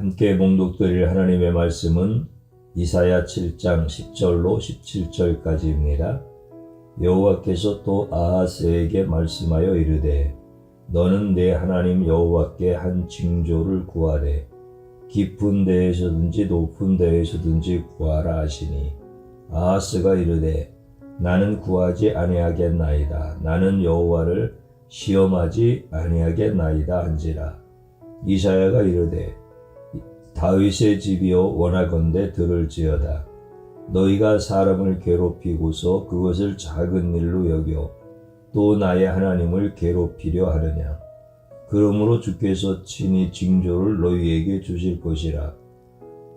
함께 봉독드릴 하나님의 말씀은 이사야 7장 10절로 17절까지입니다. 여호와께서 또 아하스에게 말씀하여 이르되 너는 내 하나님 여호와께 한 징조를 구하래. 깊은 데에서든지 높은 데에서든지 구하라 하시니 아하스가 이르되 나는 구하지 아니하겠나이다. 나는 여호와를 시험하지 아니하겠나이다 한지라. 이사야가 이르되 다윗의 집이여 원하건대 들을지어다. 너희가 사람을 괴롭히고서 그것을 작은 일로 여겨 또 나의 하나님을 괴롭히려 하느냐. 그러므로 주께서 친히 징조를 너희에게 주실 것이라.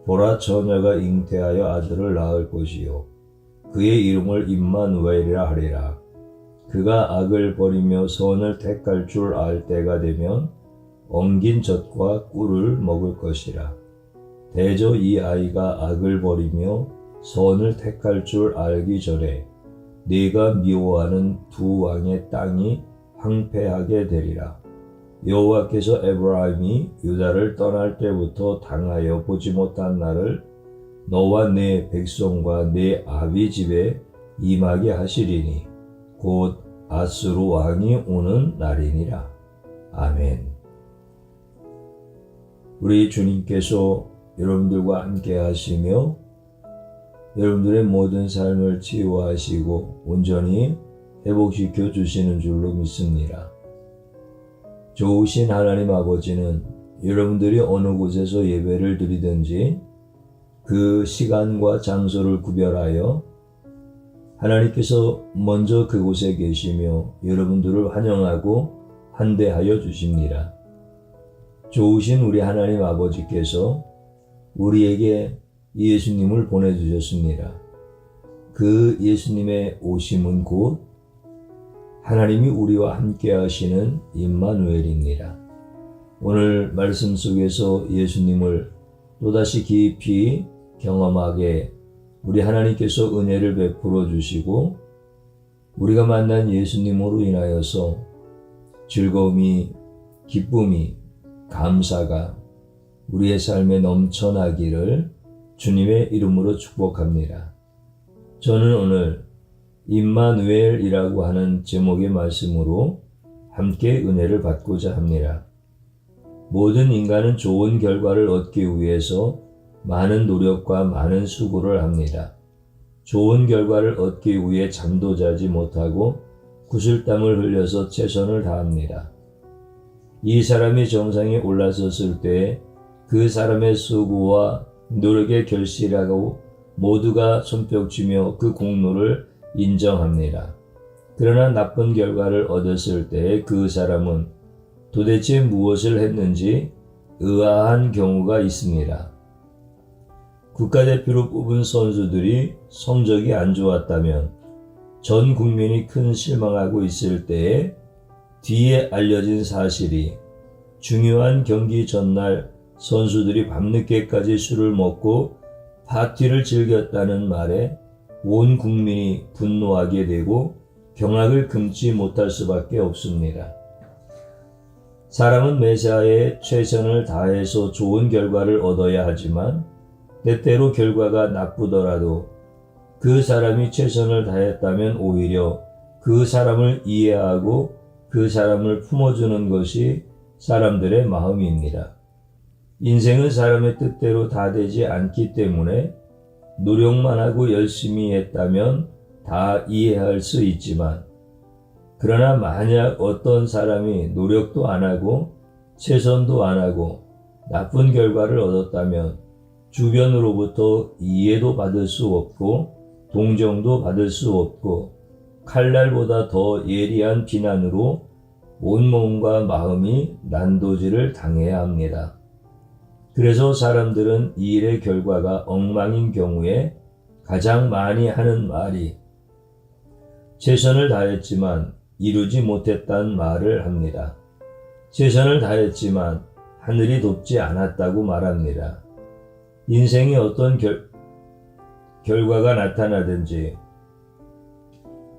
보라, 처녀가 잉태하여 아들을 낳을 것이요 그의 이름을 임마누엘이라 하리라. 그가 악을 버리며 선을 택할 줄 알 때가 되면 엉긴 젖과 꿀을 먹을 것이라. 대저 이 아이가 악을 버리며 선을 택할 줄 알기 전에 네가 미워하는 두 왕의 땅이 황폐하게 되리라. 여호와께서 에브라임이 유다를 떠날 때부터 당하여 보지 못한 날을 너와 네 백성과 네 아비 집에 임하게 하시리니 곧 아수르 왕이 오는 날이니라. 아멘. 우리 주님께서 여러분들과 함께 하시며 여러분들의 모든 삶을 치유하시고 온전히 회복시켜 주시는 줄로 믿습니다. 좋으신 하나님 아버지는 여러분들이 어느 곳에서 예배를 드리든지 그 시간과 장소를 구별하여 하나님께서 먼저 그곳에 계시며 여러분들을 환영하고 환대하여 주십니다. 좋으신 우리 하나님 아버지께서 우리에게 예수님을 보내주셨습니다. 그 예수님의 오심은 곧 하나님이 우리와 함께 하시는 임마누엘입니다. 오늘 말씀 속에서 예수님을 또다시 깊이 경험하게 우리 하나님께서 은혜를 베풀어 주시고 우리가 만난 예수님으로 인하여서 즐거움이, 기쁨이, 감사가 우리의 삶에 넘쳐나기를 주님의 이름으로 축복합니다. 저는 오늘 임마누엘이라고 하는 제목의 말씀으로 함께 은혜를 받고자 합니다. 모든 인간은 좋은 결과를 얻기 위해서 많은 노력과 많은 수고를 합니다. 좋은 결과를 얻기 위해 잠도 자지 못하고 구슬땀을 흘려서 최선을 다합니다. 이 사람이 정상에 올라섰을 때 그 사람의 수고와 노력의 결실하고 모두가 손뼉치며 그 공로를 인정합니다. 그러나 나쁜 결과를 얻었을 때 그 사람은 도대체 무엇을 했는지 의아한 경우가 있습니다. 국가대표로 뽑은 선수들이 성적이 안 좋았다면 전 국민이 큰 실망하고 있을 때에 뒤에 알려진 사실이 중요한 경기 전날 선수들이 밤늦게까지 술을 먹고 파티를 즐겼다는 말에 온 국민이 분노하게 되고 경악을 금치 못할 수밖에 없습니다. 사람은 매사에 최선을 다해서 좋은 결과를 얻어야 하지만 때때로 결과가 나쁘더라도 그 사람이 최선을 다했다면 오히려 그 사람을 이해하고 그 사람을 품어주는 것이 사람들의 마음입니다. 인생은 사람의 뜻대로 다 되지 않기 때문에 노력만 하고 열심히 했다면 다 이해할 수 있지만 그러나 만약 어떤 사람이 노력도 안 하고 최선도 안 하고 나쁜 결과를 얻었다면 주변으로부터 이해도 받을 수 없고 동정도 받을 수 없고 칼날보다 더 예리한 비난으로 온몸과 마음이 난도질을 당해야 합니다. 그래서 사람들은 이 일의 결과가 엉망인 경우에 가장 많이 하는 말이 최선을 다했지만 이루지 못했다는 말을 합니다. 최선을 다했지만 하늘이 돕지 않았다고 말합니다. 인생에 어떤 결과가 나타나든지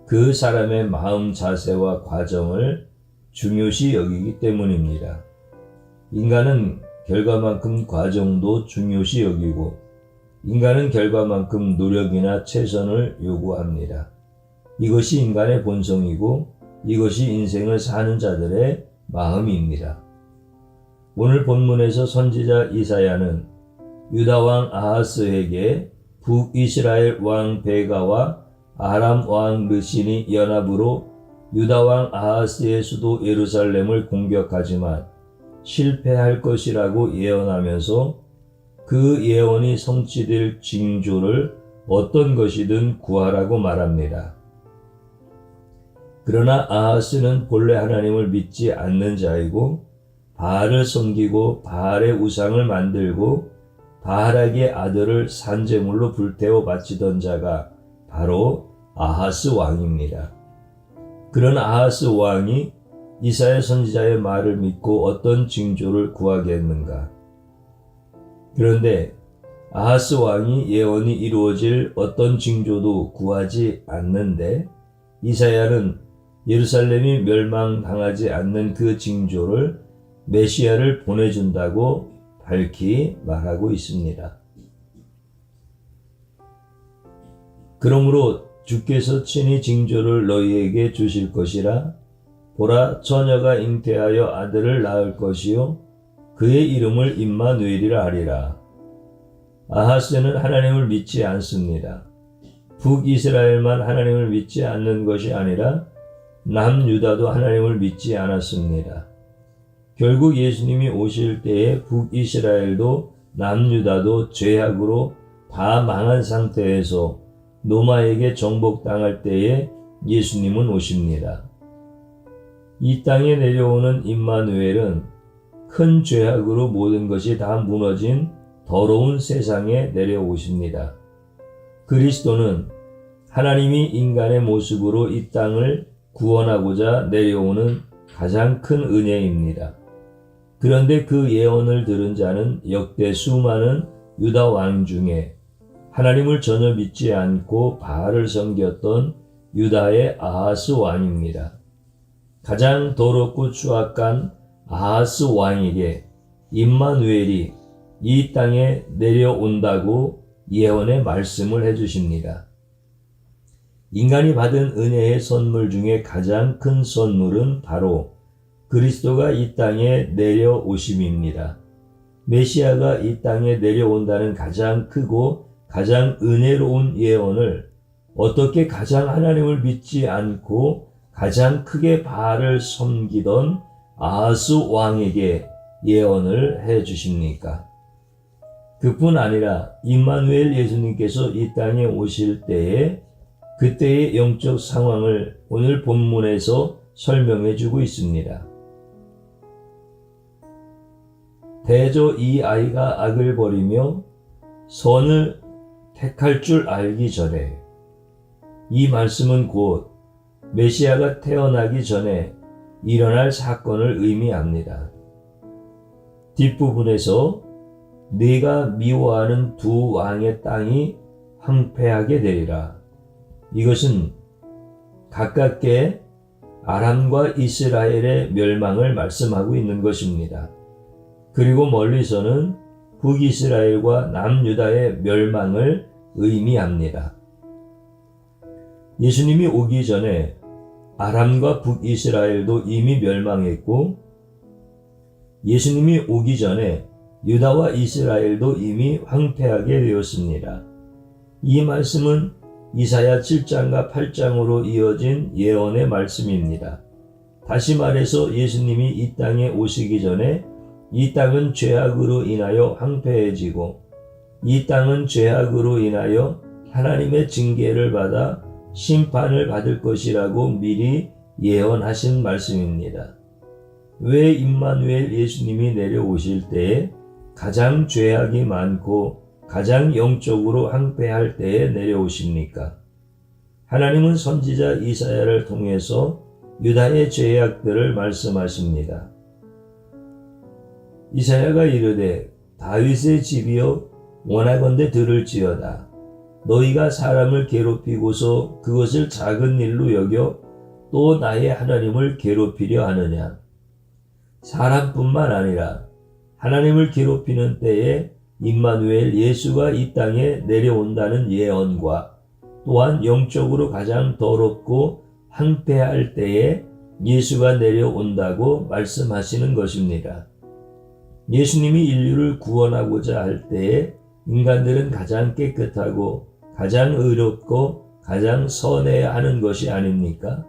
그 사람의 마음 자세와 과정을 중요시 여기기 때문입니다. 인간은 결과만큼 과정도 중요시 여기고 인간은 결과만큼 노력이나 최선을 요구합니다. 이것이 인간의 본성이고 이것이 인생을 사는 자들의 마음입니다. 오늘 본문에서 선지자 이사야는 유다 왕 아하스에게 북이스라엘 왕 베가와 아람 왕 르신이 연합으로 유다 왕 아하스의 수도 예루살렘을 공격하지만 실패할 것이라고 예언하면서 그 예언이 성취될 징조를 어떤 것이든 구하라고 말합니다. 그러나 아하스는 본래 하나님을 믿지 않는 자이고 바알을 섬기고 바알의 우상을 만들고 바알에게 아들을 산제물로 불태워 바치던 자가 바로 아하스 왕입니다. 그런 아하스 왕이 이사야 선지자의 말을 믿고 어떤 징조를 구하겠는가? 그런데 아하스 왕이 예언이 이루어질 어떤 징조도 구하지 않는데 이사야는 예루살렘이 멸망당하지 않는 그 징조를 메시아를 보내준다고 밝히 말하고 있습니다. 그러므로 주께서 친히 징조를 너희에게 주실 것이라. 보라, 처녀가 잉태하여 아들을 낳을 것이요 그의 이름을 임마누엘이라 하리라. 아하스는 하나님을 믿지 않습니다. 북이스라엘만 하나님을 믿지 않는 것이 아니라 남유다도 하나님을 믿지 않았습니다. 결국 예수님이 오실 때에 북이스라엘도 남유다도 죄악으로 다 망한 상태에서 노마에게 정복당할 때에 예수님은 오십니다. 이 땅에 내려오는 임마누엘은 큰 죄악으로 모든 것이 다 무너진 더러운 세상에 내려오십니다. 그리스도는 하나님이 인간의 모습으로 이 땅을 구원하고자 내려오는 가장 큰 은혜입니다. 그런데 그 예언을 들은 자는 역대 수많은 유다 왕 중에 하나님을 전혀 믿지 않고 바알을 섬겼던 유다의 아하스 왕입니다. 가장 더럽고 추악한 아하스 왕에게 임마누엘이 이 땅에 내려온다고 예언의 말씀을 해주십니다. 인간이 받은 은혜의 선물 중에 가장 큰 선물은 바로 그리스도가 이 땅에 내려오심입니다. 메시아가 이 땅에 내려온다는 가장 크고 가장 은혜로운 예언을 어떻게 가장 하나님을 믿지 않고 가장 크게 바알을 섬기던 아하스 왕에게 예언을 해 주십니까? 그뿐 아니라 임마누엘 예수님께서 이 땅에 오실 때에 그때의 영적 상황을 오늘 본문에서 설명해 주고 있습니다. 대저 이 아이가 악을 버리며 선을 택할 줄 알기 전에, 이 말씀은 곧 메시아가 태어나기 전에 일어날 사건을 의미합니다. 뒷부분에서 네가 미워하는 두 왕의 땅이 황폐하게 되리라. 이것은 가깝게 아람과 이스라엘의 멸망을 말씀하고 있는 것입니다. 그리고 멀리서는 북이스라엘과 남유다의 멸망을 의미합니다. 예수님이 오기 전에 아람과 북이스라엘도 이미 멸망했고 예수님이 오기 전에 유다와 이스라엘도 이미 황폐하게 되었습니다. 이 말씀은 이사야 7장과 8장으로 이어진 예언의 말씀입니다. 다시 말해서 예수님이 이 땅에 오시기 전에 이 땅은 죄악으로 인하여 황폐해지고 이 땅은 죄악으로 인하여 하나님의 징계를 받아 심판을 받을 것이라고 미리 예언하신 말씀입니다. 왜 임마누엘 예수님이 내려오실 때에 가장 죄악이 많고 가장 영적으로 황폐할 때에 내려오십니까? 하나님은 선지자 이사야를 통해서 유다의 죄악들을 말씀하십니다. 이사야가 이르되 다윗의 집이여 원하건대 들을지어다. 너희가 사람을 괴롭히고서 그것을 작은 일로 여겨 또 나의 하나님을 괴롭히려 하느냐. 사람뿐만 아니라 하나님을 괴롭히는 때에 임마누엘 예수가 이 땅에 내려온다는 예언과 또한 영적으로 가장 더럽고 황폐할 때에 예수가 내려온다고 말씀하시는 것입니다. 예수님이 인류를 구원하고자 할 때에 인간들은 가장 깨끗하고 가장 의롭고 가장 선해야 하는 것이 아닙니까?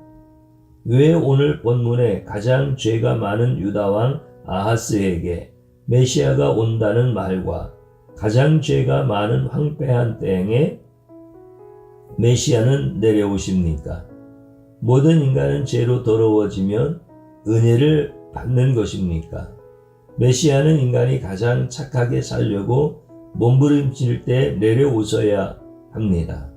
왜 오늘 본문에 가장 죄가 많은 유다왕 아하스에게 메시아가 온다는 말과 가장 죄가 많은 황폐한 땅에 메시아는 내려오십니까? 모든 인간은 죄로 더러워지면 은혜를 받는 것입니까? 메시아는 인간이 가장 착하게 살려고 몸부림칠 때 내려오셔야 합니다.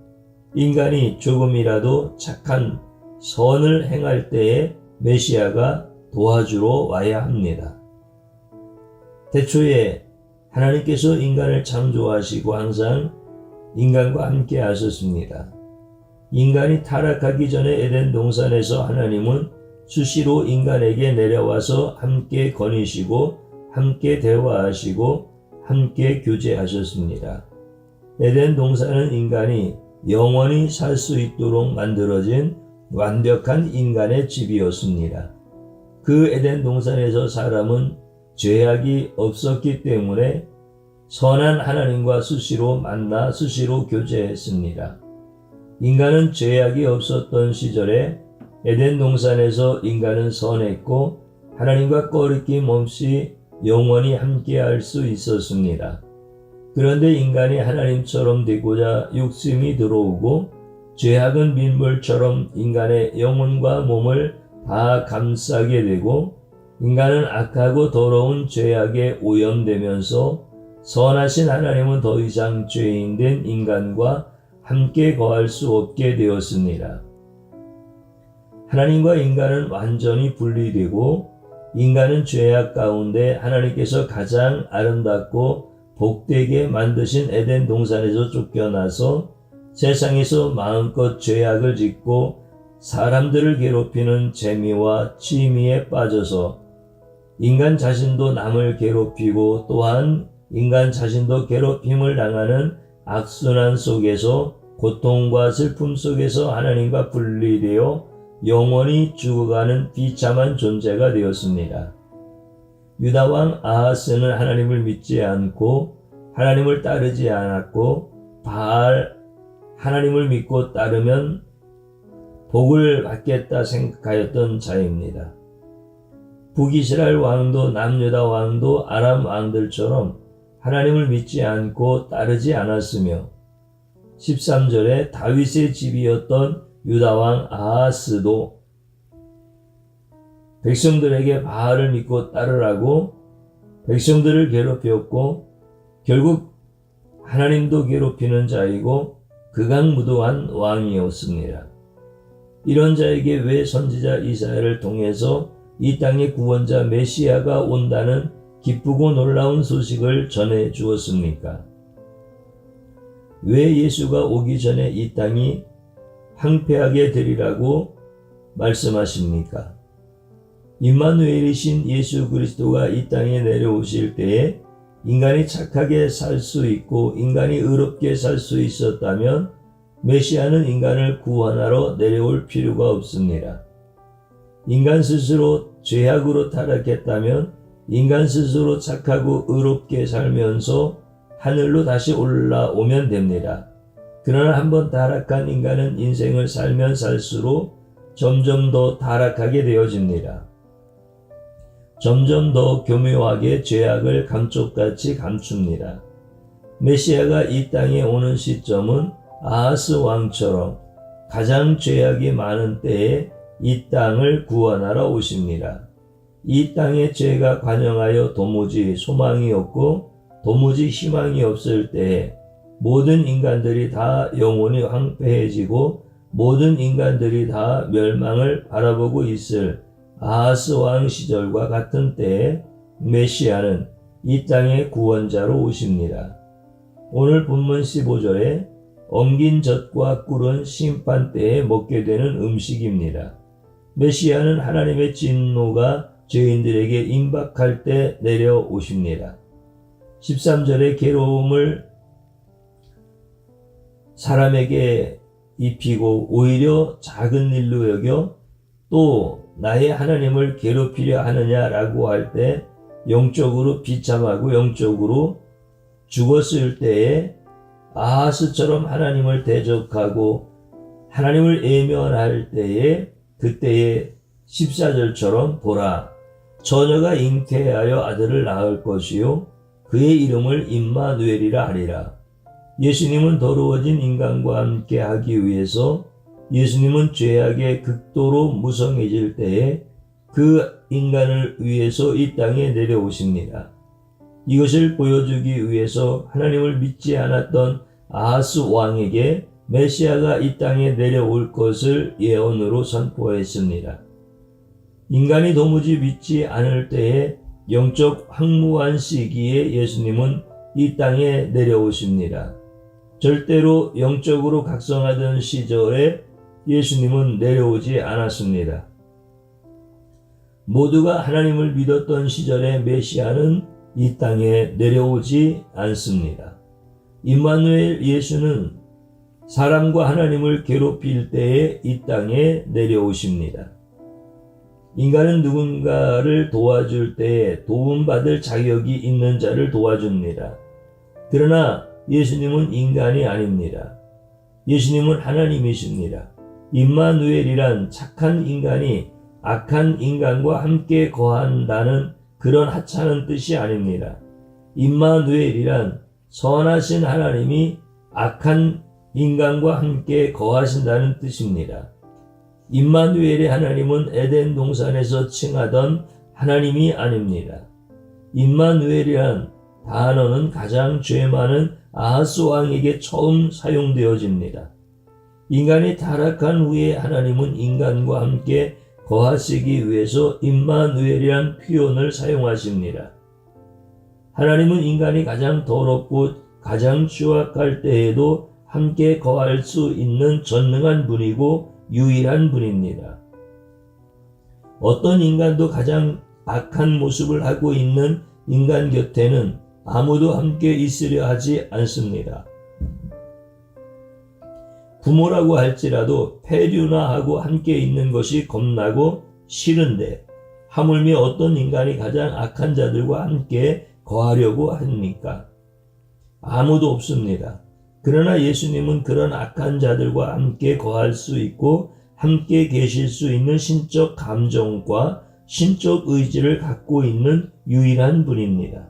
인간이 조금이라도 착한 선을 행할 때에 메시아가 도와주러 와야 합니다. 태초에 하나님께서 인간을 창조하시고 항상 인간과 함께 하셨습니다. 인간이 타락하기 전에 에덴 동산에서 하나님은 수시로 인간에게 내려와서 함께 거니시고 함께 대화하시고 함께 교제하셨습니다. 에덴 동산은 인간이 영원히 살 수 있도록 만들어진 완벽한 인간의 집이었습니다. 그 에덴 동산에서 사람은 죄악이 없었기 때문에 선한 하나님과 수시로 만나 수시로 교제했습니다. 인간은 죄악이 없었던 시절에 에덴 동산에서 인간은 선했고 하나님과 꺼리낌 없이 영원히 함께할 수 있었습니다. 그런데 인간이 하나님처럼 되고자 욕심이 들어오고 죄악은 민물처럼 인간의 영혼과 몸을 다 감싸게 되고 인간은 악하고 더러운 죄악에 오염되면서 선하신 하나님은 더 이상 죄인된 인간과 함께 거할 수 없게 되었습니다. 하나님과 인간은 완전히 분리되고 인간은 죄악 가운데 하나님께서 가장 아름답고 복되게 만드신 에덴 동산에서 쫓겨나서 세상에서 마음껏 죄악을 짓고 사람들을 괴롭히는 재미와 취미에 빠져서 인간 자신도 남을 괴롭히고 또한 인간 자신도 괴롭힘을 당하는 악순환 속에서 고통과 슬픔 속에서 하나님과 분리되어 영원히 죽어가는 비참한 존재가 되었습니다. 유다왕 아하스는 하나님을 믿지 않고 하나님을 따르지 않았고 하나님을 믿고 따르면 복을 받겠다 생각하였던 자입니다. 북이스라엘 왕도 남유다 왕도 아람 왕들처럼 하나님을 믿지 않고 따르지 않았으며 13절에 다윗의 집이었던 유다왕 아하스도 백성들에게 바알을 믿고 따르라고 백성들을 괴롭혔고 결국 하나님도 괴롭히는 자이고 극악무도한 왕이었습니다. 이런 자에게 왜 선지자 이사야를 통해서 이 땅의 구원자 메시아가 온다는 기쁘고 놀라운 소식을 전해 주었습니까? 왜 예수가 오기 전에 이 땅이 황폐하게 되리라고 말씀하십니까? 임마누엘이신 예수 그리스도가 이 땅에 내려오실 때에 인간이 착하게 살 수 있고 인간이 의롭게 살 수 있었다면 메시아는 인간을 구원하러 내려올 필요가 없습니다. 인간 스스로 죄악으로 타락했다면 인간 스스로 착하고 의롭게 살면서 하늘로 다시 올라오면 됩니다. 그러나 한번 타락한 인간은 인생을 살면 살수록 점점 더 타락하게 되어집니다. 점점 더 교묘하게 죄악을 감쪽같이 감춥니다. 메시아가 이 땅에 오는 시점은 아하스 왕처럼 가장 죄악이 많은 때에 이 땅을 구원하러 오십니다. 이 땅의 죄가 관영하여 도무지 소망이 없고 도무지 희망이 없을 때에 모든 인간들이 다 영혼이 황폐해지고 모든 인간들이 다 멸망을 바라보고 있을 아하스 왕 시절과 같은 때에 메시아는 이 땅의 구원자로 오십니다. 오늘 본문 15절에 엉긴 젖과 꿀은 심판 때에 먹게 되는 음식입니다. 메시아는 하나님의 진노가 죄인들에게 임박할 때 내려오십니다. 13절의 괴로움을 사람에게 입히고 오히려 작은 일로 여겨 또 나의 하나님을 괴롭히려 하느냐라고 할 때 영적으로 비참하고 영적으로 죽었을 때에 아하스처럼 하나님을 대적하고 하나님을 외면할 때에 그때의 14절처럼 보라 처녀가 잉태하여 아들을 낳을 것이요 그의 이름을 임마누엘이라 하리라. 예수님은 더러워진 인간과 함께 하기 위해서 예수님은 죄악에 극도로 무성해질 때에 그 인간을 위해서 이 땅에 내려오십니다. 이것을 보여주기 위해서 하나님을 믿지 않았던 아하스 왕에게 메시아가 이 땅에 내려올 것을 예언으로 선포했습니다. 인간이 도무지 믿지 않을 때에 영적 황무한 시기에 예수님은 이 땅에 내려오십니다. 절대로 영적으로 각성하던 시절에 예수님은 내려오지 않았습니다. 모두가 하나님을 믿었던 시절에 메시아는 이 땅에 내려오지 않습니다. 임마누엘 예수는 사람과 하나님을 괴롭힐 때에 이 땅에 내려오십니다. 인간은 누군가를 도와줄 때에 도움받을 자격이 있는 자를 도와줍니다. 그러나 예수님은 인간이 아닙니다. 예수님은 하나님이십니다. 임마누엘이란 착한 인간이 악한 인간과 함께 거한다는 그런 하찮은 뜻이 아닙니다. 임마누엘이란 선하신 하나님이 악한 인간과 함께 거하신다는 뜻입니다. 임마누엘의 하나님은 에덴 동산에서 칭하던 하나님이 아닙니다. 임마누엘이란 단어는 가장 죄 많은 아하스 왕에게 처음 사용되어집니다. 인간이 타락한 후에 하나님은 인간과 함께 거하시기 위해서 임마누엘이란 표현을 사용하십니다. 하나님은 인간이 가장 더럽고 가장 추악할 때에도 함께 거할 수 있는 전능한 분이고 유일한 분입니다. 어떤 인간도 가장 악한 모습을 하고 있는 인간 곁에는 아무도 함께 있으려 하지 않습니다. 부모라고 할지라도 폐류나하고 함께 있는 것이 겁나고 싫은데 하물며 어떤 인간이 가장 악한 자들과 함께 거하려고 합니까? 아무도 없습니다. 그러나 예수님은 그런 악한 자들과 함께 거할 수 있고 함께 계실 수 있는 신적 감정과 신적 의지를 갖고 있는 유일한 분입니다.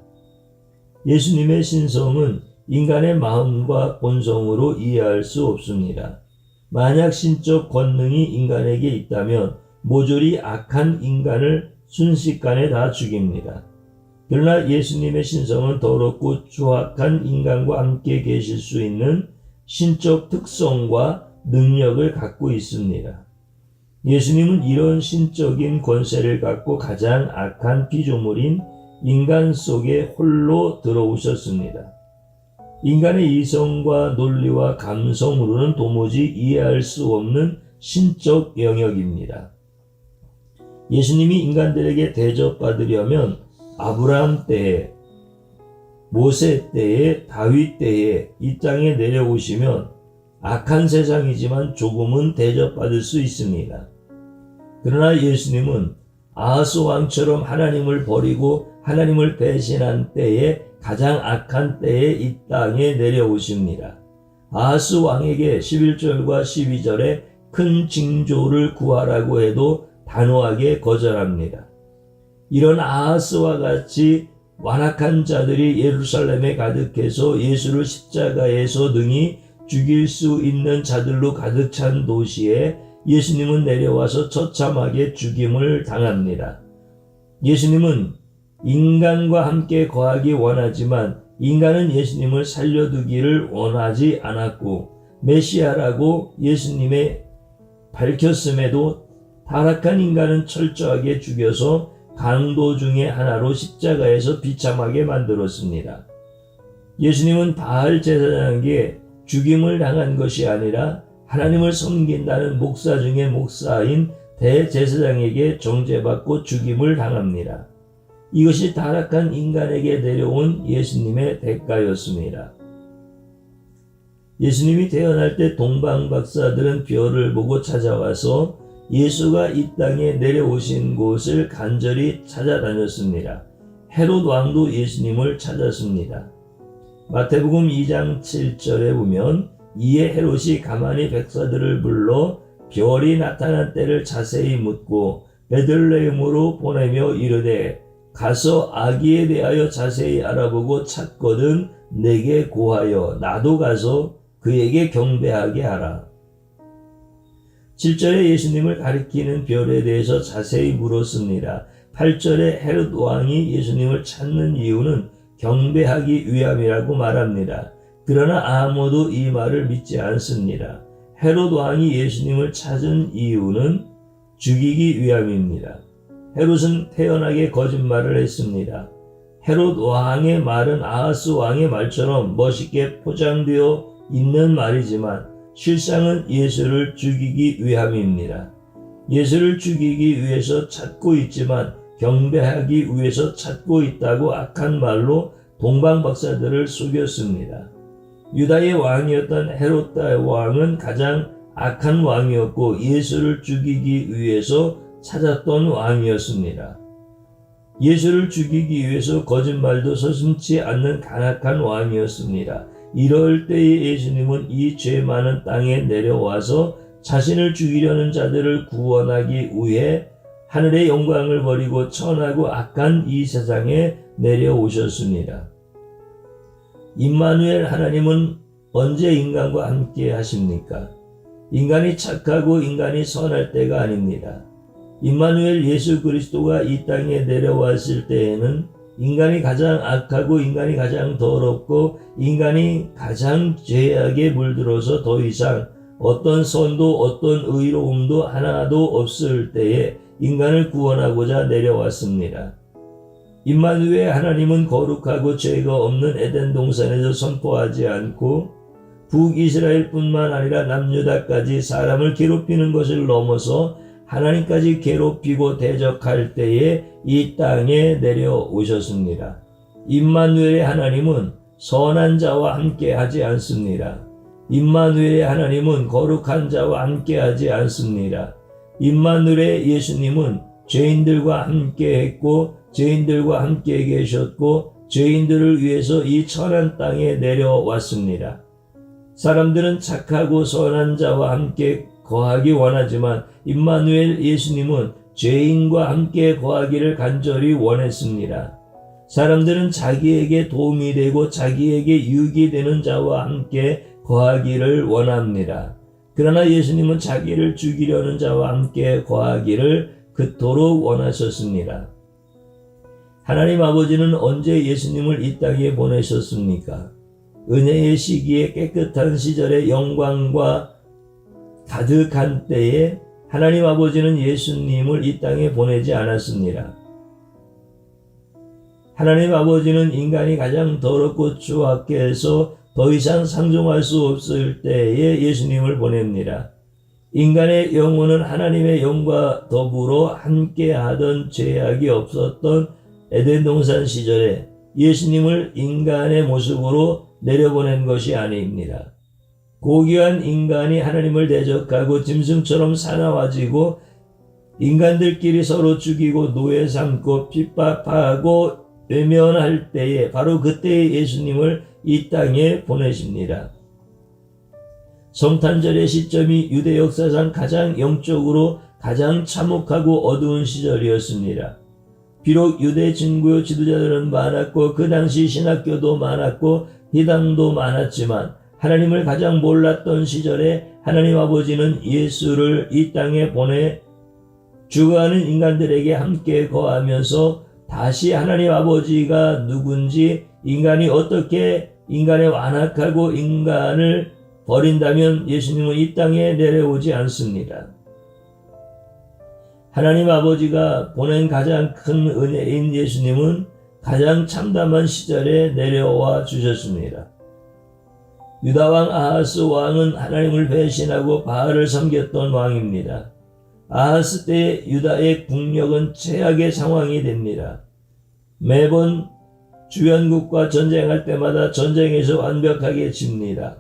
예수님의 신성은 인간의 마음과 본성으로 이해할 수 없습니다. 만약 신적 권능이 인간에게 있다면 모조리 악한 인간을 순식간에 다 죽입니다. 그러나 예수님의 신성은 더럽고 추악한 인간과 함께 계실 수 있는 신적 특성과 능력을 갖고 있습니다. 예수님은 이런 신적인 권세를 갖고 가장 악한 피조물인 인간 속에 홀로 들어오셨습니다. 인간의 이성과 논리와 감성으로는 도무지 이해할 수 없는 신적 영역입니다. 예수님이 인간들에게 대접받으려면 아브라함 때에, 모세 때에, 다윗 때에 이 땅에 내려오시면 악한 세상이지만 조금은 대접받을 수 있습니다. 그러나 예수님은 아하스 왕처럼 하나님을 버리고 하나님을 배신한 때에 가장 악한 때에 이 땅에 내려오십니다. 아하스 왕에게 11절과 12절에 큰 징조를 구하라고 해도 단호하게 거절합니다. 이런 아하스와 같이 완악한 자들이 예루살렘에 가득해서 예수를 십자가에서 능히 죽일 수 있는 자들로 가득 찬 도시에 예수님은 내려와서 처참하게 죽임을 당합니다. 예수님은 인간과 함께 거하기 원하지만 인간은 예수님을 살려두기를 원하지 않았고 메시아라고 예수님의 밝혔음에도 타락한 인간은 철저하게 죽여서 강도 중에 하나로 십자가에서 비참하게 만들었습니다. 예수님은 바알 제사장에게 죽임을 당한 것이 아니라 하나님을 섬긴다는 목사 중에 목사인 대제사장에게 정죄받고 죽임을 당합니다. 이것이 타락한 인간에게 내려온 예수님의 대가였습니다. 예수님이 태어날 때 동방박사들은 별을 보고 찾아와서 예수가 이 땅에 내려오신 곳을 간절히 찾아다녔습니다. 헤롯 왕도 예수님을 찾았습니다. 마태복음 2장 7절에 보면 이에 헤롯이 가만히 백사들을 불러 별이 나타난 때를 자세히 묻고 베들레헴으로 보내며 이르되 가서 아기에 대하여 자세히 알아보고 찾거든 내게 고하여 나도 가서 그에게 경배하게 하라. 7절에 예수님을 가리키는 별에 대해서 자세히 물었습니다. 8절에 헤롯 왕이 예수님을 찾는 이유는 경배하기 위함이라고 말합니다. 그러나 아무도 이 말을 믿지 않습니다. 헤롯 왕이 예수님을 찾은 이유는 죽이기 위함입니다. 헤롯은 태연하게 거짓말을 했습니다. 헤롯 왕의 말은 아하스 왕의 말처럼 멋있게 포장되어 있는 말이지만 실상은 예수를 죽이기 위함입니다. 예수를 죽이기 위해서 찾고 있지만 경배하기 위해서 찾고 있다고 악한 말로 동방박사들을 속였습니다. 유다의 왕이었던 헤롯 왕은 가장 악한 왕이었고 예수를 죽이기 위해서 찾았던 왕이었습니다. 예수를 죽이기 위해서 거짓말도 서슴지 않는 간악한 왕이었습니다. 이럴 때에 예수님은 이 죄 많은 땅에 내려와서 자신을 죽이려는 자들을 구원하기 위해 하늘의 영광을 버리고 천하고 악한 이 세상에 내려오셨습니다. 임마누엘 하나님은 언제 인간과 함께 하십니까? 인간이 착하고 인간이 선할 때가 아닙니다. 임마누엘 예수 그리스도가 이 땅에 내려왔을 때에는 인간이 가장 악하고 인간이 가장 더럽고 인간이 가장 죄악에 물들어서 더 이상 어떤 선도 어떤 의로움도 하나도 없을 때에 인간을 구원하고자 내려왔습니다. 임마누엘 하나님은 거룩하고 죄가 없는 에덴 동산에서 선포하지 않고 북이스라엘뿐만 아니라 남유다까지 사람을 괴롭히는 것을 넘어서 하나님까지 괴롭히고 대적할 때에 이 땅에 내려오셨습니다. 임마누엘의 하나님은 선한 자와 함께하지 않습니다. 임마누엘의 하나님은 거룩한 자와 함께하지 않습니다. 임마누엘의 예수님은 죄인들과 함께했고 죄인들과 함께 계셨고 죄인들을 위해서 이 천한 땅에 내려왔습니다. 사람들은 착하고 선한 자와 함께 거하기 원하지만 임마누엘 예수님은 죄인과 함께 거하기를 간절히 원했습니다. 사람들은 자기에게 도움이 되고 자기에게 유익이 되는 자와 함께 거하기를 원합니다. 그러나 예수님은 자기를 죽이려는 자와 함께 거하기를 그토록 원하셨습니다. 하나님 아버지는 언제 예수님을 이 땅에 보내셨습니까? 은혜의 시기에 깨끗한 시절에 영광과 가득한 때에 하나님 아버지는 예수님을 이 땅에 보내지 않았습니다. 하나님 아버지는 인간이 가장 더럽고 추악해서 더 이상 상종할 수 없을 때에 예수님을 보냅니다. 인간의 영혼은 하나님의 영과 더불어 함께하던 죄악이 없었던 에덴 동산 시절에 예수님을 인간의 모습으로 내려보낸 것이 아닙니다. 고귀한 인간이 하나님을 대적하고 짐승처럼 사나워지고 인간들끼리 서로 죽이고 노예 삼고 핍박하고 외면할 때에 바로 그때에 예수님을 이 땅에 보내십니다. 성탄절의 시점이 유대 역사상 가장 영적으로 가장 참혹하고 어두운 시절이었습니다. 비록 유대 진구 지도자들은 많았고 그 당시 신학교도 많았고 희당도 많았지만 하나님을 가장 몰랐던 시절에 하나님 아버지는 예수를 이 땅에 보내 죽어가는 인간들에게 함께 거하면서 다시 하나님 아버지가 누군지 인간이 어떻게 인간의 완악하고 인간을 버린다면 예수님은 이 땅에 내려오지 않습니다. 하나님 아버지가 보낸 가장 큰 은혜인 예수님은 가장 참담한 시절에 내려와 주셨습니다. 유다왕 아하스 왕은 하나님을 배신하고 바알을 섬겼던 왕입니다. 아하스 때 유다의 국력은 최악의 상황이 됩니다. 매번 주변국과 전쟁할 때마다 전쟁에서 완벽하게 집니다.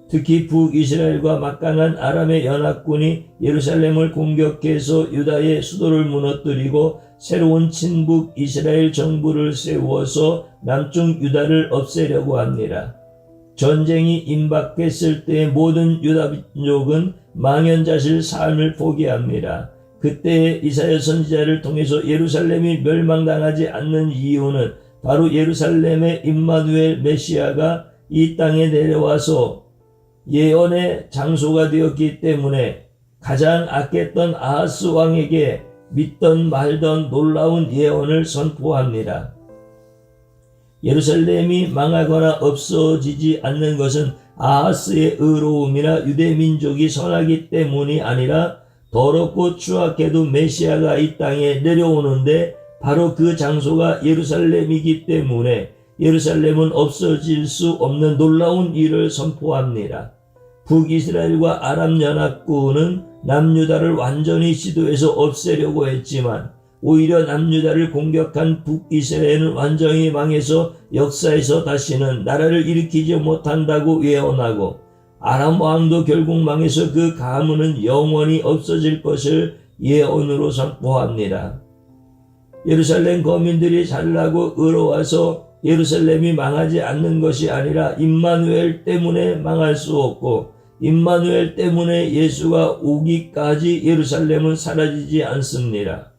특히 북이스라엘과 막강한 아람의 연합군이 예루살렘을 공격해서 유다의 수도를 무너뜨리고 새로운 친북 이스라엘 정부를 세워서 남쪽 유다를 없애려고 합니다. 전쟁이 임박했을 때 모든 유다 민족은 망연자실 삶을 포기합니다. 그때 이사야 선지자를 통해서 예루살렘이 멸망당하지 않는 이유는 바로 예루살렘의 임마누엘 메시아가 이 땅에 내려와서 예언의 장소가 되었기 때문에 가장 악했던 아하스 왕에게 믿던 말던 놀라운 예언을 선포합니다. 예루살렘이 망하거나 없어지지 않는 것은 아하스의 의로움이나 유대민족이 선하기 때문이 아니라 더럽고 추악해도 메시아가 이 땅에 내려오는데 바로 그 장소가 예루살렘이기 때문에 예루살렘은 없어질 수 없는 놀라운 일을 선포합니다. 북이스라엘과 아람연합군은 남유다를 완전히 시도해서 없애려고 했지만 오히려 남유다를 공격한 북이스라엘은 완전히 망해서 역사에서 다시는 나라를 일으키지 못한다고 예언하고 아람 왕도 결국 망해서 그 가문은 영원히 없어질 것을 예언으로 선포합니다. 예루살렘 거민들이 잘나고 의로워서 예루살렘이 망하지 않는 것이 아니라 임마누엘 때문에 망할 수 없고 임마누엘 때문에 예수가 오기까지 예루살렘은 사라지지 않습니다.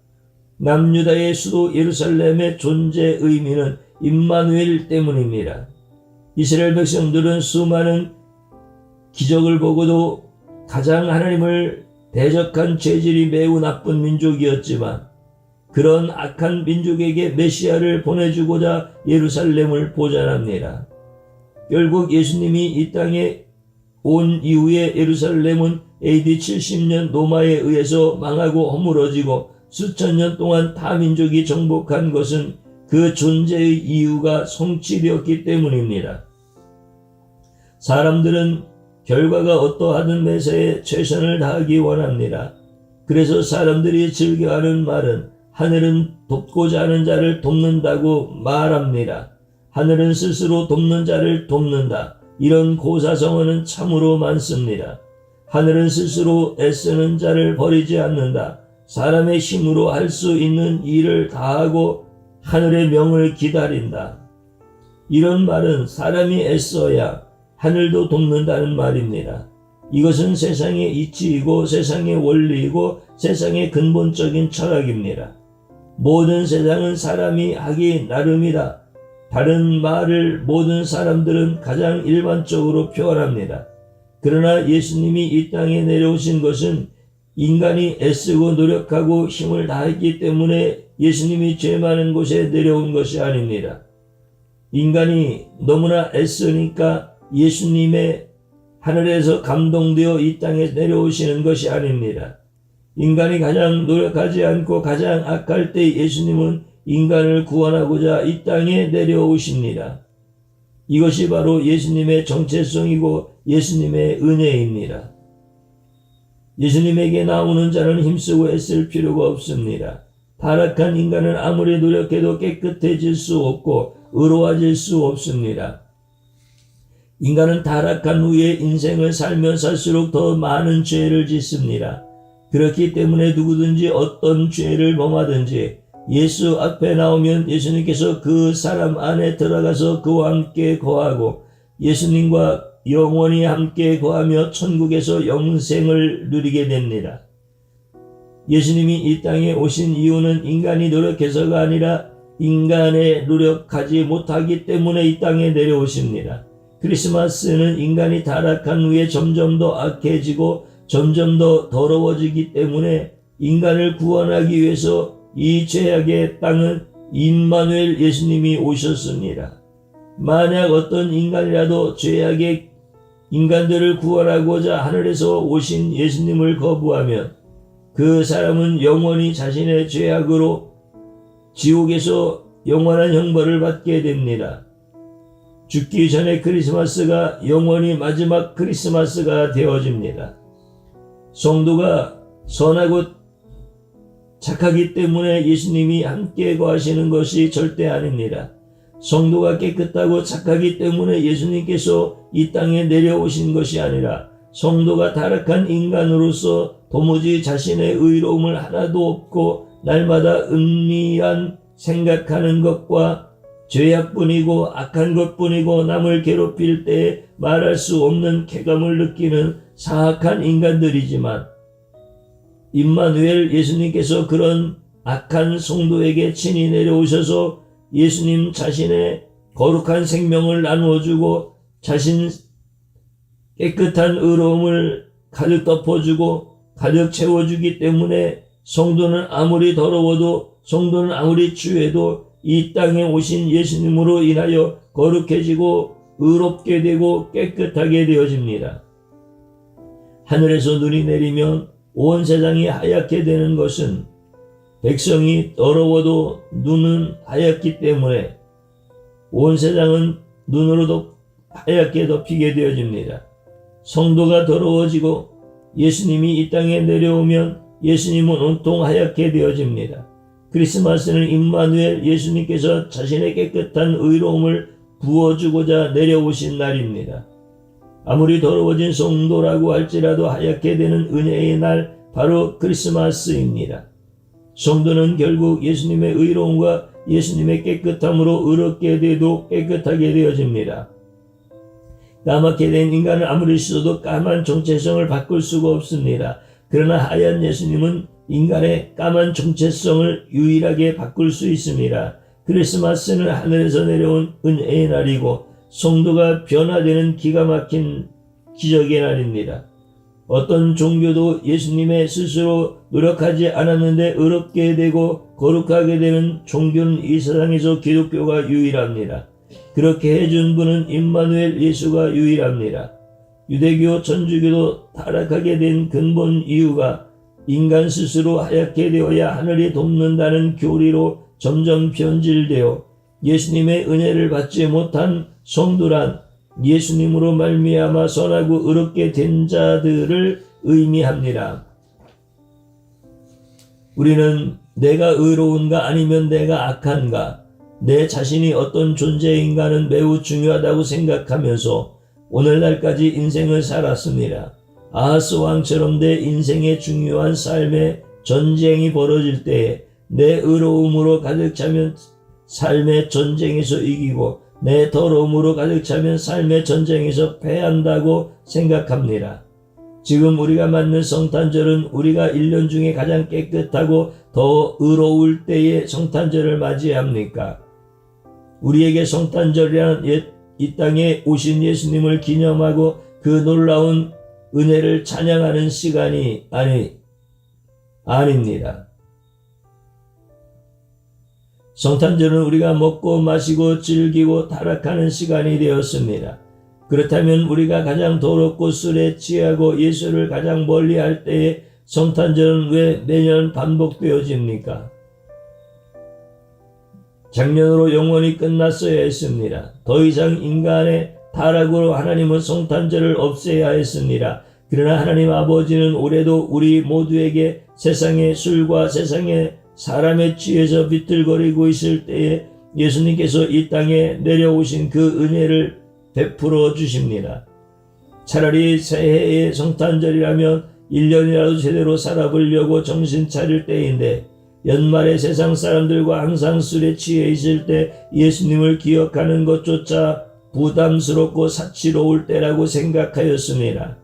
남유다의 수도 예루살렘의 존재 의미는 임마누엘 때문입니다. 이스라엘 백성들은 수많은 기적을 보고도 가장 하나님을 대적한 죄질이 매우 나쁜 민족이었지만 그런 악한 민족에게 메시아를 보내주고자 예루살렘을 보전합니다. 결국 예수님이 이 땅에 온 이후에 예루살렘은 AD 70년 로마에 의해서 망하고 허물어지고 수천 년 동안 타 민족이 정복한 것은 그 존재의 이유가 성취되었기 때문입니다. 사람들은 결과가 어떠하든 매사에 최선을 다하기 원합니다. 그래서 사람들이 즐겨하는 말은 하늘은 돕고자 하는 자를 돕는다고 말합니다. 하늘은 스스로 돕는 자를 돕는다. 이런 고사성어는 참으로 많습니다. 하늘은 스스로 애쓰는 자를 버리지 않는다. 사람의 힘으로 할 수 있는 일을 다하고 하늘의 명을 기다린다. 이런 말은 사람이 애써야 하늘도 돕는다는 말입니다. 이것은 세상의 이치이고 세상의 원리이고 세상의 근본적인 철학입니다. 모든 세상은 사람이 하기 나름이다. 다른 말을 모든 사람들은 가장 일반적으로 표현합니다. 그러나 예수님이 이 땅에 내려오신 것은 인간이 애쓰고 노력하고 힘을 다했기 때문에 예수님이 죄 많은 곳에 내려온 것이 아닙니다. 인간이 너무나 애쓰니까 예수님의 하늘에서 감동되어 이 땅에 내려오시는 것이 아닙니다. 인간이 가장 노력하지 않고 가장 악할 때 예수님은 인간을 구원하고자 이 땅에 내려오십니다. 이것이 바로 예수님의 정체성이고 예수님의 은혜입니다. 예수님에게 나오는 자는 힘쓰고 애쓸 필요가 없습니다. 타락한 인간은 아무리 노력해도 깨끗해질 수 없고 의로워질 수 없습니다. 인간은 타락한 후에 인생을 살면 살수록 더 많은 죄를 짓습니다. 그렇기 때문에 누구든지 어떤 죄를 범하든지 예수 앞에 나오면 예수님께서 그 사람 안에 들어가서 그와 함께 거하고 예수님과 영원히 함께 거하며 천국에서 영생을 누리게 됩니다. 예수님이 이 땅에 오신 이유는 인간이 노력해서가 아니라 인간의 노력하지 못하기 때문에 이 땅에 내려오십니다. 크리스마스는 인간이 타락한 후에 점점 더 악해지고 점점 더 더러워지기 때문에 인간을 구원하기 위해서 이 죄악의 땅은 임마누엘 예수님이 오셨습니다. 만약 어떤 인간이라도 죄악의 인간들을 구원하고자 하늘에서 오신 예수님을 거부하면 그 사람은 영원히 자신의 죄악으로 지옥에서 영원한 형벌을 받게 됩니다. 죽기 전에 크리스마스가 영원히 마지막 크리스마스가 되어집니다. 성도가 선하고 착하기 때문에 예수님이 함께 거하시는 것이 절대 아닙니다. 성도가 깨끗하고 착하기 때문에 예수님께서 이 땅에 내려오신 것이 아니라 성도가 타락한 인간으로서 도무지 자신의 의로움을 하나도 없고 날마다 은밀한 생각하는 것과 죄악뿐이고 악한 것뿐이고 남을 괴롭힐 때에 말할 수 없는 쾌감을 느끼는 사악한 인간들이지만 임마누엘 예수님께서 그런 악한 성도에게 친히 내려오셔서 예수님 자신의 거룩한 생명을 나누어주고 자신 깨끗한 의로움을 가득 덮어주고 가득 채워주기 때문에 성도는 아무리 더러워도 성도는 아무리 추해도 이 땅에 오신 예수님으로 인하여 거룩해지고 의롭게 되고 깨끗하게 되어집니다. 하늘에서 눈이 내리면 온 세상이 하얗게 되는 것은 백성이 더러워도 눈은 하얗기 때문에 온 세상은 눈으로도 하얗게 덮이게 되어집니다. 성도가 더러워지고 예수님이 이 땅에 내려오면 예수님은 온통 하얗게 되어집니다. 크리스마스는 임마누엘 예수님께서 자신의 깨끗한 의로움을 부어주고자 내려오신 날입니다. 아무리 더러워진 성도라고 할지라도 하얗게 되는 은혜의 날 바로 크리스마스입니다. 성도는 결국 예수님의 의로움과 예수님의 깨끗함으로 의롭게 되도 깨끗하게 되어집니다. 까맣게 된 인간을 아무리 씻어도 까만 정체성을 바꿀 수가 없습니다. 그러나 하얀 예수님은 인간의 까만 정체성을 유일하게 바꿀 수 있습니다. 크리스마스는 하늘에서 내려온 은혜의 날이고 성도가 변화되는 기가 막힌 기적의 날입니다. 어떤 종교도 예수님의 스스로 노력하지 않았는데 의롭게 되고 거룩하게 되는 종교는 이 세상에서 기독교가 유일합니다. 그렇게 해준 분은 임마누엘 예수가 유일합니다. 유대교, 천주교도 타락하게 된 근본 이유가 인간 스스로 하얗게 되어야 하늘이 돕는다는 교리로 점점 변질되어 예수님의 은혜를 받지 못한 성도란 예수님으로 말미암아 선하고 의롭게 된 자들을 의미합니다. 우리는 내가 의로운가 아니면 내가 악한가, 내 자신이 어떤 존재인가는 매우 중요하다고 생각하면서 오늘날까지 인생을 살았습니다. 아하스 왕처럼 내 인생의 중요한 삶의 전쟁이 벌어질 때에 내 의로움으로 가득 차면 삶의 전쟁에서 이기고 내 더러움으로 가득 차면 삶의 전쟁에서 패한다고 생각합니다. 지금 우리가 맞는 성탄절은 우리가 1년 중에 가장 깨끗하고 더 의로울 때에 성탄절을 맞이합니까? 우리에게 성탄절이란 이 땅에 오신 예수님을 기념하고 그 놀라운 은혜를 찬양하는 시간이 아닙니다. 성탄절은 우리가 먹고 마시고 즐기고 타락하는 시간이 되었습니다. 그렇다면 우리가 가장 더럽고 술에 취하고 예수를 가장 멀리할 때에 성탄절은 왜 매년 반복되어집니까? 작년으로 영원히 끝났어야 했습니다. 더 이상 인간의 타락으로 하나님은 성탄절을 없애야 했습니다. 그러나 하나님 아버지는 올해도 우리 모두에게 세상의 술과 세상의 사람에 취해서 비틀거리고 있을 때에 예수님께서 이 땅에 내려오신 그 은혜를 베풀어 주십니다. 차라리 새해의 성탄절이라면 1년이라도 제대로 살아보려고 정신 차릴 때인데 연말에 세상 사람들과 항상 술에 취해 있을 때 예수님을 기억하는 것조차 부담스럽고 사치로울 때라고 생각하였습니다.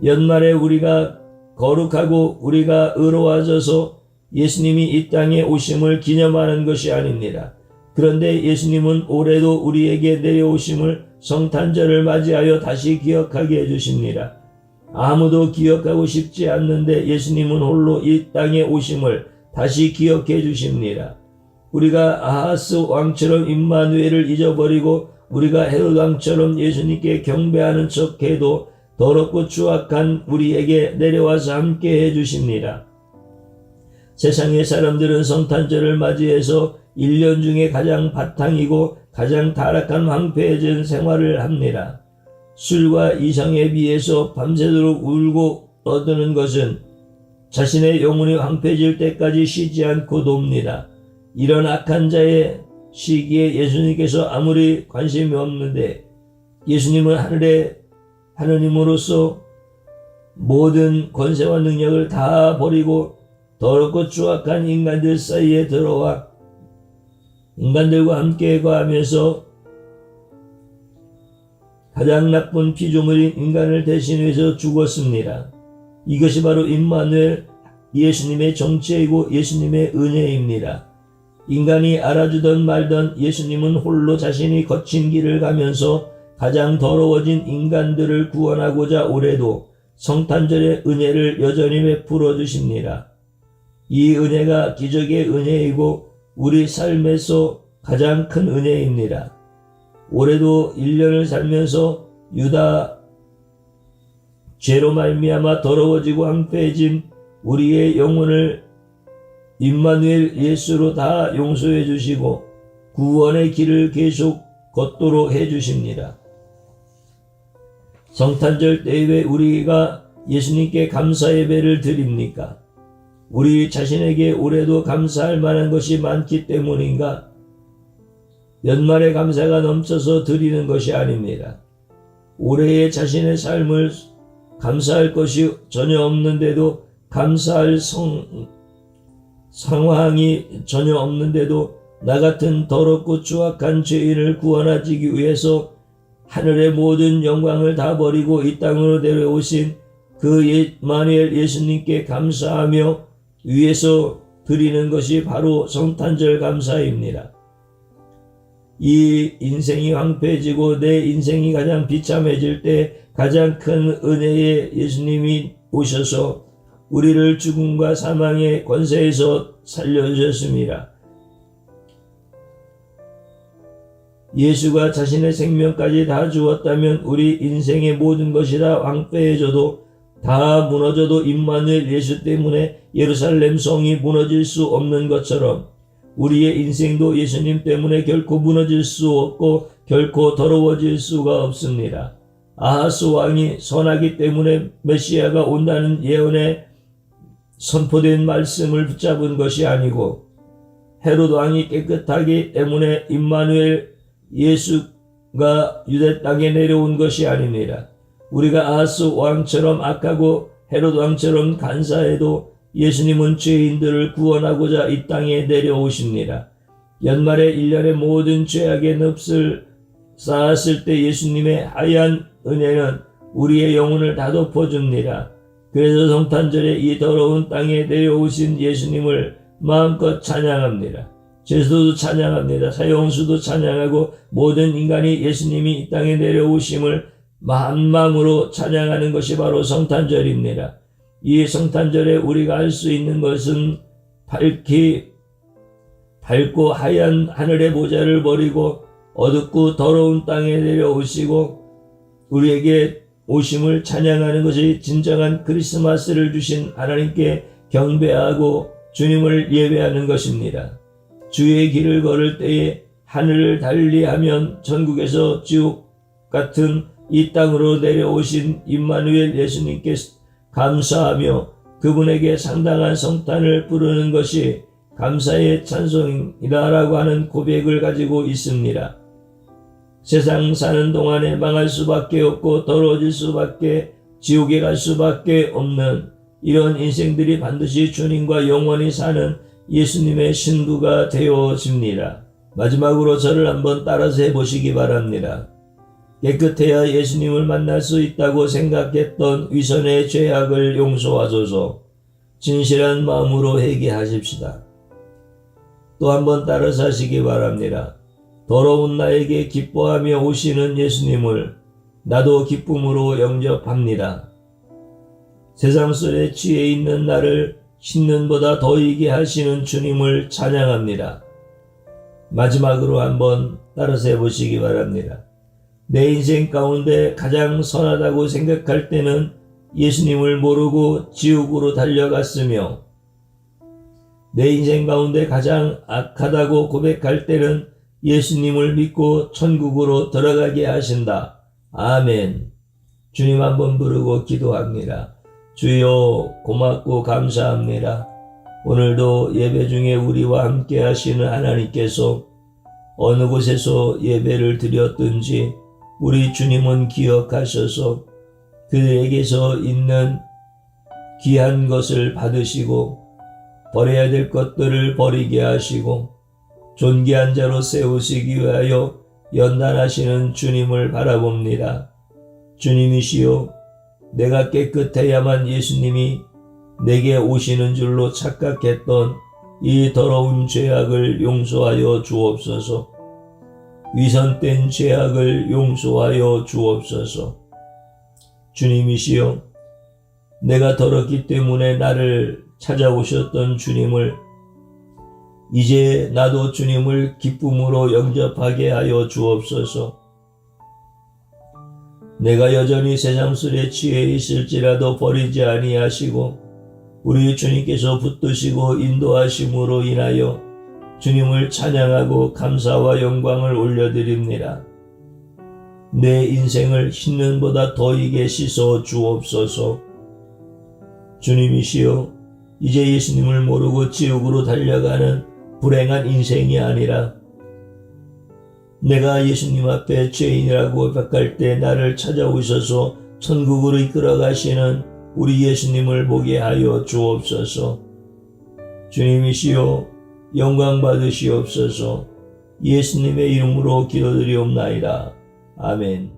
연말에 우리가 거룩하고 우리가 의로워져서 예수님이 이 땅에 오심을 기념하는 것이 아닙니다. 그런데 예수님은 올해도 우리에게 내려오심을 성탄절을 맞이하여 다시 기억하게 해주십니다. 아무도 기억하고 싶지 않는데 예수님은 홀로 이 땅에 오심을 다시 기억해 주십니다. 우리가 아하스 왕처럼 임마누엘을 잊어버리고 우리가 헤롯 왕처럼 예수님께 경배하는 척해도 더럽고 추악한 우리에게 내려와서 함께 해주십니다. 세상의 사람들은 성탄절을 맞이해서 1년 중에 가장 바탕이고 가장 타락한 황폐해진 생활을 합니다. 술과 이성에 비해서 밤새도록 울고 떠드는 것은 자신의 영혼이 황폐해질 때까지 쉬지 않고 돕니다. 이런 악한 자의 시기에 예수님께서 아무리 관심이 없는데 예수님은 하늘의 하느님으로서 모든 권세와 능력을 다 버리고 더럽고 추악한 인간들 사이에 들어와 인간들과 함께 거하면서 가장 나쁜 피조물인 인간을 대신해서 죽었습니다. 이것이 바로 임마누엘 예수님의 정체이고 예수님의 은혜입니다. 인간이 알아주던 말던 예수님은 홀로 자신이 거친 길을 가면서 가장 더러워진 인간들을 구원하고자 올해도 성탄절의 은혜를 여전히 베풀어 주십니다. 이 은혜가 기적의 은혜이고 우리 삶에서 가장 큰 은혜입니다. 올해도 1년을 살면서 유다 죄로 말미암아 더러워지고 황폐해진 우리의 영혼을 임마누엘 예수로 다 용서해 주시고 구원의 길을 계속 걷도록 해 주십니다. 성탄절 때에 왜 우리가 예수님께 감사 예배를 드립니까? 우리 자신에게 올해도 감사할 만한 것이 많기 때문인가? 연말에 감사가 넘쳐서 드리는 것이 아닙니다. 올해의 자신의 삶을 감사할 것이 전혀 없는데도 감사할 상황이 전혀 없는데도 나 같은 더럽고 추악한 죄인을 구원하기 위해서 하늘의 모든 영광을 다 버리고 이 땅으로 내려오신 그 임마누엘 예수님께 감사하며 위에서 드리는 것이 바로 성탄절 감사입니다. 이 인생이 황폐해지고 내 인생이 가장 비참해질 때 가장 큰 은혜의 예수님이 오셔서 우리를 죽음과 사망의 권세에서 살려주셨습니다. 예수가 자신의 생명까지 다 주었다면 우리 인생의 모든 것이 다 황폐해져도 다 무너져도 임마누엘 예수 때문에 예루살렘 성이 무너질 수 없는 것처럼 우리의 인생도 예수님 때문에 결코 무너질 수 없고 결코 더러워질 수가 없습니다. 아하스 왕이 선하기 때문에 메시아가 온다는 예언에 선포된 말씀을 붙잡은 것이 아니고 헤롯 왕이 깨끗하기 때문에 임마누엘 예수가 유대 땅에 내려온 것이 아닙니다. 우리가 아하스 왕처럼 악하고 헤롯 왕처럼 간사해도 예수님은 죄인들을 구원하고자 이 땅에 내려오십니다. 연말에 1년의 모든 죄악의 늪을 쌓았을 때 예수님의 하얀 은혜는 우리의 영혼을 다 덮어줍니다. 그래서 성탄절에 이 더러운 땅에 내려오신 예수님을 마음껏 찬양합니다. 제수도 찬양합니다. 사형수도 찬양하고 모든 인간이 예수님이 이 땅에 내려오심을 마음으로 찬양하는 것이 바로 성탄절입니다. 이 성탄절에 우리가 할 수 있는 것은 밝고 하얀 하늘의 보좌를 버리고 어둡고 더러운 땅에 내려오시고 우리에게 오심을 찬양하는 것이 진정한 크리스마스를 주신 하나님께 경배하고 주님을 예배하는 것입니다. 주의 길을 걸을 때에 하늘을 달리하면 전국에서 지옥 같은 이 땅으로 내려오신 임마누엘 예수님께 감사하며 그분에게 상당한 성탄을 부르는 것이 감사의 찬송이라고 하는 고백을 가지고 있습니다. 세상 사는 동안에 망할 수밖에 없고 더러워질 수밖에 지옥에 갈 수밖에 없는 이런 인생들이 반드시 주님과 영원히 사는 예수님의 신부가 되어집니다. 마지막으로 저를 한번 따라서 해보시기 바랍니다. 깨끗해야 예수님을 만날 수 있다고 생각했던 위선의 죄악을 용서하소서. 진실한 마음으로 회개하십시다. 또 한번 따라서 하시기 바랍니다. 더러운 나에게 기뻐하며 오시는 예수님을 나도 기쁨으로 영접합니다. 세상 술에 취해 있는 나를 신는보다 더 이게 하시는 주님을 찬양합니다. 마지막으로 한번 따라서 해보시기 바랍니다. 내 인생 가운데 가장 선하다고 생각할 때는 예수님을 모르고 지옥으로 달려갔으며 내 인생 가운데 가장 악하다고 고백할 때는 예수님을 믿고 천국으로 들어가게 하신다. 아멘. 주님 한번 부르고 기도합니다. 주여 고맙고 감사합니다. 오늘도 예배 중에 우리와 함께 하시는 하나님께서 어느 곳에서 예배를 드렸든지 우리 주님은 기억하셔서 그들에게서 있는 귀한 것을 받으시고 버려야 될 것들을 버리게 하시고 존귀한 자로 세우시기 위하여 연단하시는 주님을 바라봅니다. 주님이시여, 내가 깨끗해야만 예수님이 내게 오시는 줄로 착각했던 이 더러운 죄악을 용서하여 주옵소서. 위선된 죄악을 용서하여 주옵소서. 주님이시여, 내가 더럽기 때문에 나를 찾아오셨던 주님을 이제 나도 주님을 기쁨으로 영접하게 하여 주옵소서. 내가 여전히 세상술에 취해 있을지라도 버리지 아니하시고 우리 주님께서 붙드시고 인도하심으로 인하여 주님을 찬양하고 감사와 영광을 올려드립니다. 내 인생을 흰눈보다 더이게 씻어 주옵소서. 주님이시여, 이제 예수님을 모르고 지옥으로 달려가는 불행한 인생이 아니라 내가 예수님 앞에 죄인이라고 고백할 때 나를 찾아오셔서 천국으로 이끌어 가시는 우리 예수님을 보게 하여 주옵소서. 주님이시여, 영광 받으시옵소서. 예수님의 이름으로 기도드리옵나이다. 아멘.